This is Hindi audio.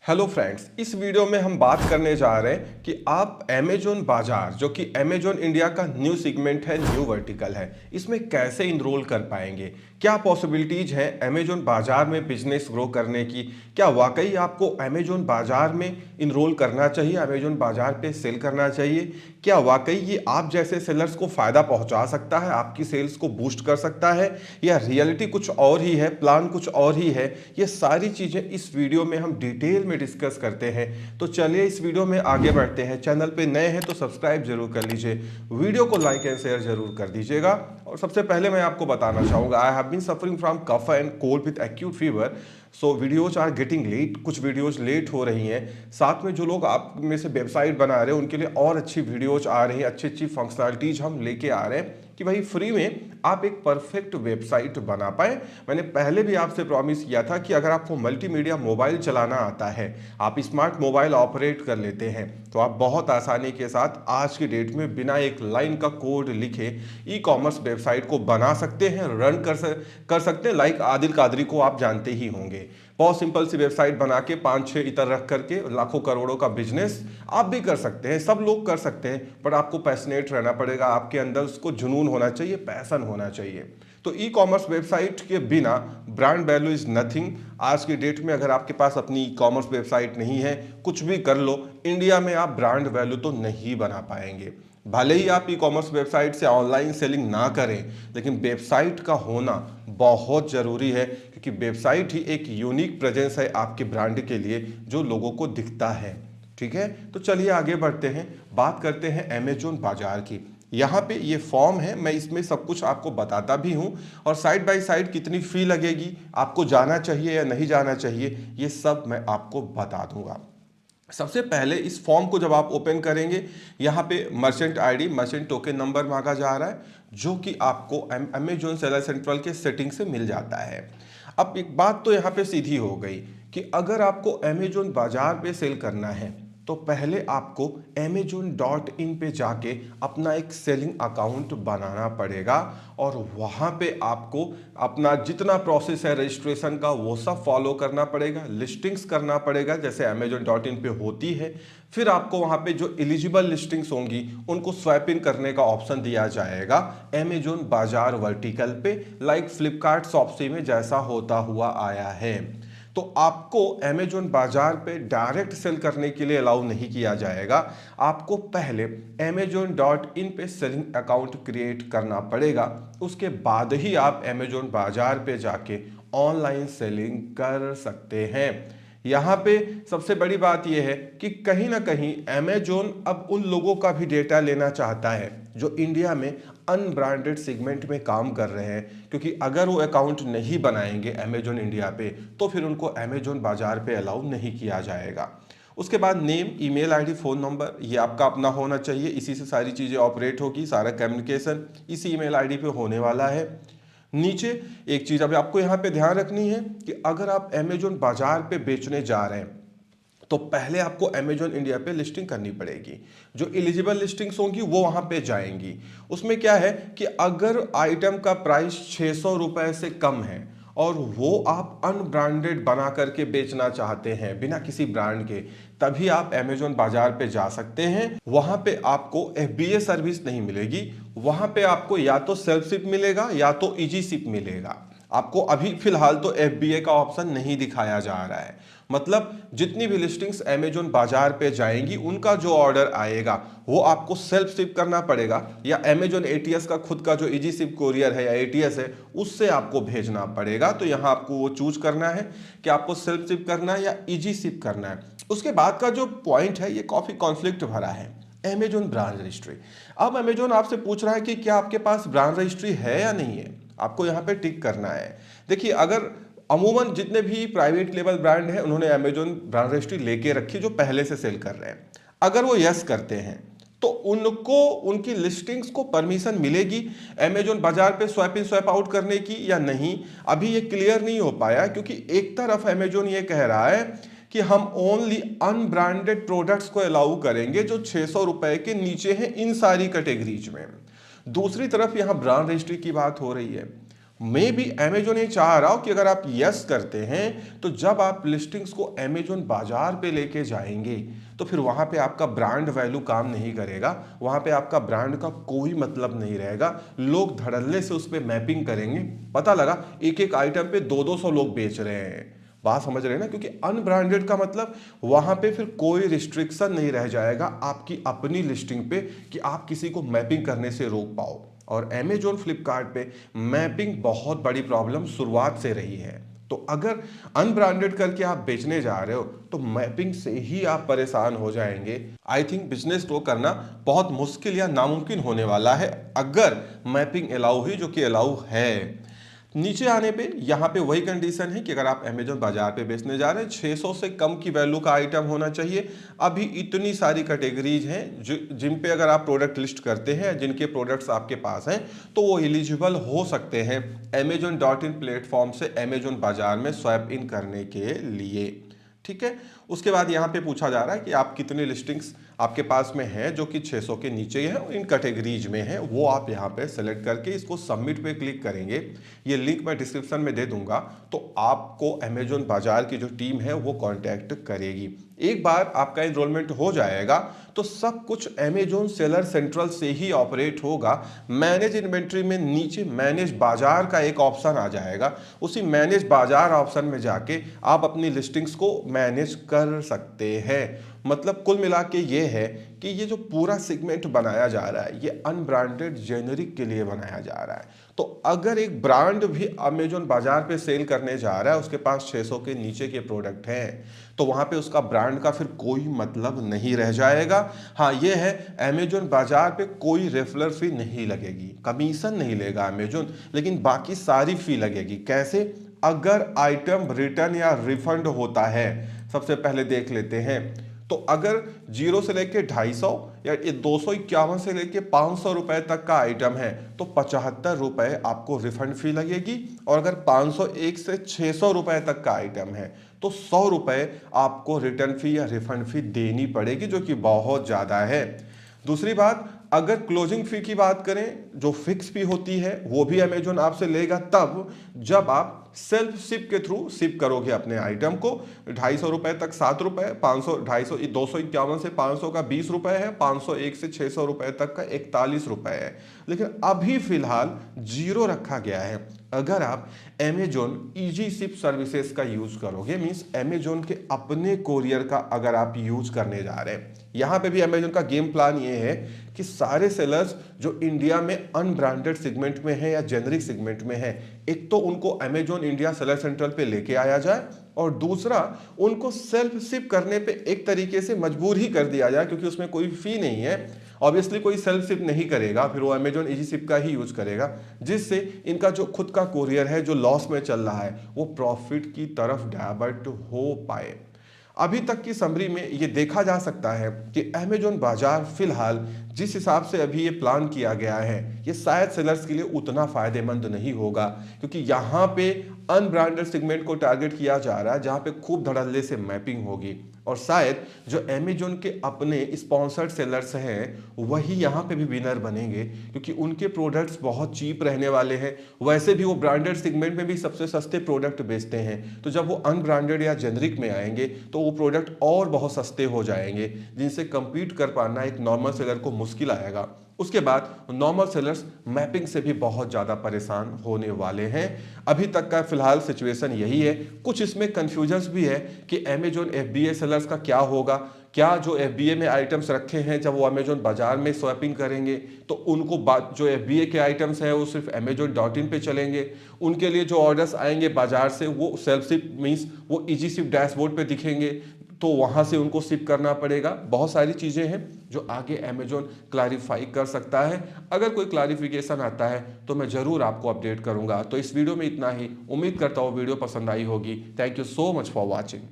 हेलो फ्रेंड्स, इस वीडियो में हम बात करने जा रहे हैं कि आप अमेजोन बाजार जो कि अमेजोन इंडिया का न्यू सेगमेंट है, न्यू वर्टिकल है, इसमें कैसे इनरोल कर पाएंगे। क्या पॉसिबिलिटीज है अमेजोन बाजार में बिजनेस ग्रो करने की। क्या वाकई आपको अमेजोन बाजार में इनरोल करना चाहिए, अमेजोन बाजार पे सेल करना चाहिए। क्या वाकई ये आप जैसे सेलर्स को फायदा पहुंचा सकता है, आपकी सेल्स को बूस्ट कर सकता है, या रियलिटी कुछ और ही है, प्लान कुछ और ही है। ये सारी चीजें इस वीडियो में हम डिटेल में डिस्कस करते हैं। तो चलिए इस वीडियो में आगे बढ़ते हैं। चैनल पे नए हैं तो सब्सक्राइब जरूर कर लीजिए, वीडियो को लाइक एंड शेयर जरूर कर दीजिएगा। और सबसे पहले मैं आपको बताना चाहूंगा, I have been suffering from cough and cold with acute fever, so videos are getting late, कुछ वीडियोज लेट हो रही हैं। साथ में जो लोग आप में से वेबसाइट बना रहे हैं उनके लिए और अच्छी वीडियोज आ रही हैं, अच्छी अच्छी फंक्शनलिटीज हम लेके आ रहे हैं कि भाई फ्री में आप एक परफेक्ट वेबसाइट बना पाए। मैंने पहले भी आपसे प्रॉमिस किया था कि अगर आपको मल्टीमीडिया मोबाइल चलाना आता है, आप स्मार्ट मोबाइल ऑपरेट कर लेते हैं, तो आप बहुत आसानी के साथ आज की डेट में बिना एक लाइन का कोड लिखे ई कॉमर्स वेबसाइट को बना सकते हैं, रन कर सकते हैं। लाइक आदिल कादरी को आप जानते ही होंगे, बहुत सिंपल सी वेबसाइट बना के 5-6 इतर रख करके लाखों करोड़ों का बिजनेस आप भी कर सकते हैं, सब लोग कर सकते हैं। बट आपको पैशनेट रहना पड़ेगा, आपके अंदर उसको जुनून होना चाहिए, पैशन होना चाहिए। तो ई कॉमर्स वेबसाइट के बिना ब्रांड वैल्यू इज नथिंग। आज की डेट में अगर आपके पास अपनी ई कॉमर्स वेबसाइट नहीं है, कुछ भी कर लो, इंडिया में आप ब्रांड वैल्यू तो नहीं बना पाएंगे। भले ही आप ई कॉमर्स वेबसाइट से ऑनलाइन सेलिंग ना करें, लेकिन वेबसाइट का होना बहुत जरूरी है, क्योंकि वेबसाइट ही एक यूनिक प्रेजेंस है आपके ब्रांड के लिए जो लोगों को दिखता है। ठीक है, तो चलिए आगे बढ़ते हैं, बात करते हैं अमेजोन बाजार की। यहाँ पे ये फॉर्म है, मैं इसमें सब कुछ आपको बताता भी हूँ, और साइड बाय साइड कितनी फी लगेगी, आपको जाना चाहिए या नहीं जाना चाहिए, ये सब मैं आपको बता दूंगा। सबसे पहले इस फॉर्म को जब आप ओपन करेंगे, यहाँ पे merchant ID, merchant token number मांगा जा रहा है, जो कि आपको अमेजोन सेलर सेंट्रल के सेटिंग से मिल जाता है। अब एक बात तो यहाँ पे सीधी हो गई कि अगर आपको अमेजोन बाजार पे सेल करना है, तो पहले आपको amazon.in पे जाके अपना एक सेलिंग अकाउंट बनाना पड़ेगा, और वहाँ पे आपको अपना जितना प्रोसेस है रजिस्ट्रेशन का वो सब फॉलो करना पड़ेगा, लिस्टिंग्स करना पड़ेगा जैसे amazon.in पे होती है। फिर आपको वहाँ पे जो एलिजिबल लिस्टिंग्स होंगी उनको स्वैप इन करने का ऑप्शन दिया जाएगा अमेजोन बाजार वर्टिकल पे, लाइक फ्लिपकार्ट शॉप्सी में जैसा होता हुआ आया है। तो आपको अमेजोन बाजार पे डायरेक्ट सेल करने के लिए अलाउ नहीं किया जाएगा, आपको पहले amazon.in पे सेलिंग अकाउंट क्रिएट करना पड़ेगा, उसके बाद ही आप अमेजोन बाजार पे जाके ऑनलाइन सेलिंग कर सकते हैं। यहाँ पे सबसे बड़ी बात यह है कि कहीं ना कहीं अमेजोन अब उन लोगों का भी डेटा लेना चाहता है जो इंडिया में अनब्रांडेड सेगमेंट में काम कर रहे हैं, क्योंकि अगर वो अकाउंट नहीं बनाएंगे अमेजोन इंडिया पे तो फिर उनको अमेजोन बाजार पे अलाउ नहीं किया जाएगा। उसके बाद name, email ID, phone number, ये आपका अपना होना चाहिए, इसी से सारी चीज़ें ऑपरेट होगी, सारा कम्युनिकेशन इसी ईमेल आईडी पे होने वाला है। नीचे एक चीज़ अभी आपको यहाँ पे ध्यान रखनी है कि अगर आप अमेजोन बाजार पे बेचने जा रहे हैं तो पहले आपको अमेजोन इंडिया पे लिस्टिंग करनी पड़ेगी। जो एलिजिबल लिस्टिंग्स होंगी वो वहां पे जाएंगी। उसमें क्या है कि अगर आइटम का प्राइस 600 रुपए से कम है और वो आप अनब्रांडेड बना करके बेचना चाहते हैं बिना किसी ब्रांड के, तभी आप अमेजोन बाजार पे जा सकते हैं। वहां पे आपको एफबीए सर्विस नहीं मिलेगी, वहां पे आपको या तो सेल्फ शिप मिलेगा या तो इजी शिप मिलेगा। आपको अभी फिलहाल तो एफबीए का ऑप्शन नहीं दिखाया जा रहा है। मतलब जितनी भी लिस्टिंग्स अमेजोन बाजार पे जाएंगी उनका जो ऑर्डर आएगा वो आपको सेल्फ शिप करना पड़ेगा, या अमेजोन एटीएस का खुद का जो इजी शिप कोरियर है या एटीएस है उससे आपको भेजना पड़ेगा। तो यहाँ आपको वो चूज करना है कि आपको सेल्फ शिप करना है या इजी शिप करना है। उसके बाद का जो पॉइंट है ये काफी कॉन्फ्लिक्ट भरा है, अमेजोन ब्रांड रजिस्ट्री। अब अमेजोन आपसे पूछ रहा है कि क्या आपके पास ब्रांड रजिस्ट्री है या नहीं है, आपको यहाँ पे टिक करना है। देखिए, अगर अमूमन जितने भी प्राइवेट लेवल ब्रांड हैं उन्होंने अमेजोन ब्रांड रजिस्ट्री लेके रखी जो पहले से सेल कर रहे हैं, अगर वो यस करते हैं तो उनको उनकी लिस्टिंग्स को परमिशन मिलेगी अमेजोन बाजार पे स्वैप इन स्वैप आउट करने की या नहीं, अभी ये क्लियर नहीं हो पाया। क्योंकि एक तरफ अमेजोन ये कह रहा है कि हम ओनली अनब्रांडेड प्रोडक्ट्स को अलाउ करेंगे जो 600 रुपए के नीचे हैं इन सारी कैटेगरीज में, दूसरी तरफ यहां ब्रांड रजिस्ट्री की बात हो रही है। मे भी अमेजोन ये चाह रहा हो कि अगर आप यस करते हैं तो जब आप लिस्टिंग्स को अमेजोन बाजार पे लेके जाएंगे तो फिर वहां पे आपका ब्रांड वैल्यू काम नहीं करेगा, वहां पे आपका ब्रांड का कोई मतलब नहीं रहेगा। लोग धड़ल्ले से उस पर मैपिंग करेंगे, पता लगा एक एक आइटम पे 200 लोग बेच रहे हैं। बात समझ रहे हैं ना, क्योंकि अनब्रांडेड का मतलब वहां पे फिर कोई रिस्ट्रिक्शन नहीं रह जाएगा आपकी अपनी लिस्टिंग पे कि आप किसी को मैपिंग करने से रोक पाओ। और अमेजोन फ्लिपकार्ट पे मैपिंग बहुत बड़ी प्रॉब्लम शुरुआत से रही है। तो अगर अनब्रांडेड करके आप बेचने जा रहे हो तो मैपिंग से ही आप परेशान हो जाएंगे। आई थिंक बिजनेस ग्रो करना बहुत मुश्किल या नामुमकिन होने वाला है अगर मैपिंग अलाउ हुई, जो कि अलाउ है। नीचे आने पे यहाँ पे वही कंडीशन है कि अगर आप अमेजोन बाजार पे बेचने जा रहे हैं 600 से कम की वैल्यू का आइटम होना चाहिए। अभी इतनी सारी कैटेगरीज हैं जिन पे अगर आप प्रोडक्ट लिस्ट करते हैं, जिनके प्रोडक्ट्स आपके पास हैं, तो वो एलिजिबल हो सकते हैं Amazon.in प्लेटफॉर्म से अमेजोन बाजार में स्वैप इन करने के लिए। ठीक है, उसके बाद यहाँ पे पूछा जा रहा है कि आप कितनी लिस्टिंग्स आपके पास में है जो कि 600 के नीचे ही है, इन कैटेगरीज में है, वो आप यहाँ पे सेलेक्ट करके इसको सबमिट पे क्लिक करेंगे। ये लिंक मैं डिस्क्रिप्शन में दे दूंगा, तो आपको अमेजोन बाजार की जो टीम है वो कांटेक्ट करेगी। एक बार आपका एनरोलमेंट हो जाएगा तो सब कुछ अमेजोन सेलर सेंट्रल से ही ऑपरेट होगा। मैनेज इन्वेंट्री में नीचे मैनेज बाजार का एक ऑप्शन आ जाएगा, उसी मैनेज बाजार ऑप्शन में जाके आप अपनी लिस्टिंग्स को मैनेज कर सकते हैं। मतलब कुल मिला के ये है कि ये जो पूरा सेगमेंट बनाया जा रहा है ये अनब्रांडेड जेनरिक के लिए बनाया जा रहा है। तो अगर एक ब्रांड भी अमेजोन बाजार पे सेल करने जा रहा है, उसके पास 600 के नीचे के प्रोडक्ट हैं, तो वहां पे उसका ब्रांड का फिर कोई मतलब नहीं रह जाएगा। हाँ ये है, अमेजोन बाजार पे कोई रेफरल फी नहीं लगेगी, कमीशन नहीं लेगा अमेजोन, लेकिन बाकी सारी फी लगेगी। कैसे? अगर आइटम रिटर्न या रिफंड होता है, सबसे पहले देख लेते हैं। तो अगर 0 से लेके 250 या 251 से लेके 500 रुपए तक का आइटम है तो 75 रुपए आपको रिफंड फी लगेगी। और अगर 501 से 600 रुपए तक का आइटम है तो 100 रुपए आपको रिटर्न फी या रिफंड फी देनी पड़ेगी, जो कि बहुत ज्यादा है। दूसरी बात, अगर क्लोजिंग फी की बात करें जो फिक्स फी होती है वो भी अमेजोन आपसे लेगा तब जब आप सेल्फ शिप के थ्रू शिप करोगे अपने आइटम को। 250 रुपए तक 7 रुपए, 500 250 251 से 500 का 20 रुपए है, 501 से 600 रुपए तक का 41 रुपए है। लेकिन अभी फिलहाल 0 रखा गया है अगर आप अमेजोन इजी शिप सर्विसेज का यूज करोगे, मींस अमेजोन के अपने कोरियर का अगर आप यूज करने जा रहे हैं। यहां पे भी अमेजोन का गेम प्लान ये है कि सारे सेलर्स जो इंडिया में अनब्रांडेड सेगमेंट में है या जेनरिक सेगमेंट में है, एक तो उनको अमेजोन इंडिया सेलर सेंट्रल पे लेके आया जाए, और दूसरा उनको सेल्फ शिप करने पे एक तरीके से मजबूर ही कर दिया जाए, क्योंकि उसमें कोई फी नहीं है। ऑब्वियसली कोई सेल्फ शिप नहीं करेगा, फिर वो अमेजोन इजी शिप का ही यूज करेगा, जिससे इनका जो खुद का कोरियर है जो लॉस में चल रहा है वो प्रॉफिट की तरफ डाइवर्ट हो पाए। अभी तक की समरी में ये देखा जा सकता है कि अमेजोन बाजार फिलहाल जिस हिसाब से अभी ये प्लान किया गया है ये शायद सेलर्स के लिए उतना फायदेमंद नहीं होगा, क्योंकि यहाँ पे अनब्रांडेड सेगमेंट को टारगेट किया जा रहा है जहाँ पे खूब धड़ल्ले से मैपिंग होगी। और शायद जो अमेजोन के अपने स्पॉन्सर्ड सेलर्स हैं वही यहाँ पे भी विनर बनेंगे, क्योंकि उनके प्रोडक्ट्स बहुत चीप रहने वाले हैं। वैसे भी वो ब्रांडेड सेगमेंट में भी सबसे सस्ते प्रोडक्ट बेचते हैं, तो जब वो अनब्रांडेड या जेनरिक में आएंगे तो वो प्रोडक्ट और बहुत सस्ते हो जाएंगे, जिनसे कंपीट कर पाना एक नॉर्मल सेलर को मुश्किल आएगा। उसके बाद नॉर्मल सेलर्स मैपिंग से भी बहुत ज़्यादा परेशान होने वाले हैं। अभी तक का फिलहाल सिचुएशन यही है। कुछ इसमें कंफ्यूजन्स भी है कि अमेजोन FBA सेलर्स का क्या होगा, क्या जो FBA में आइटम्स रखे हैं जब वो अमेजोन बाजार में स्वैपिंग करेंगे तो उनको जो FBA के आइटम्स हैं वो सिर्फ Amazon.in पे चलेंगे, उनके लिए जो ऑर्डर्स आएंगे बाजार से वो सेल्फ शिप मीन्स वो इजी शिप डैशबोर्ड पे दिखेंगे, तो वहां से उनको शिप करना पड़ेगा। बहुत सारी चीजें हैं जो आगे अमेजोन क्लैरिफाई कर सकता है। अगर कोई क्लैरिफिकेशन आता है तो मैं जरूर आपको अपडेट करूंगा। तो इस वीडियो में इतना ही, उम्मीद करता हूँ वीडियो पसंद आई होगी। Thank you so much for watching.